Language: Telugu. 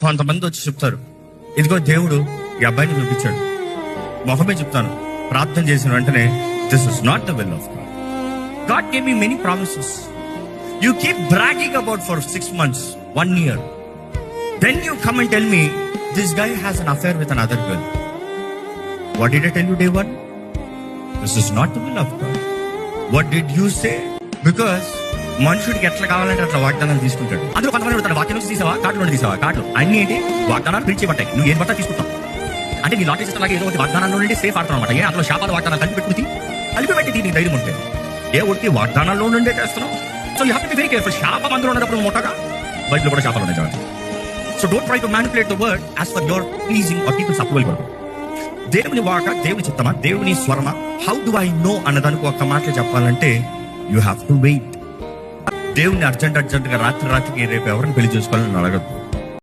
కొంతమంది వచ్చి చెప్తారు, ఇదిగో దేవుడు ఈ అబ్బాయిని చూపించాడు. మొహమే చెప్తాను, ప్రార్థన చేసిన వెంటనే this is not the will of God. God gave me many promises. You keep bragging about for 6 months, 1 year. Then you come and tell me this guy has an affair with another girl. What did I tell you day one? This is not the will of God. What did you say? Because మనుషుడికి ఎట్లా కావాలంటే అట్లా వాగ్దానాలు తీసుకుంటాడు. అందులో కొంతమంది ఉంటాడు, వాక్యం నుంచి తీసావా, కార్డులో తీసావా, కార్డు అన్ని ఏంటి వాగ్దానాలు పిలిచేపట్టాయి. నువ్వు ఏం పట్టా తీసుకుంటావు అంటే నీ లాటరీ సిస్టమ్ లాగా ఏదో ఒకటి వాగ్దానాల్లో నుండి సేఫ్ ఆడతావు అనమాట. ఏ అట్లా శాపాలు వాగ్దానాలు కలిపి నీ ధైర్యం ఉంటే ఏ ఒకటి వాగ్దానాల్లో నుండే చేస్తున్నావు. So you have to be very careful. శాపం అందులో ఉన్నప్పుడు మొట్టగా బయటలో కూడా శాపాలు ఉన్నాయి కాబట్టి. So don't try to manipulate the word as for your pleasing or people's approval కొరకు. దేవుని వాక, దేవుని చిత్తమా, దేవుని స్వరమా, హౌ డు ఐ నో అన్నదానికి ఒక్క మాటలు చెప్పాలంటే యూ హ్యావ్ టు వెయిట్. దేవుని అర్జెంట్గా రాత్రికి రేపు ఎవరిని పెళ్లి చేసుకోవాలని అడగద్దు.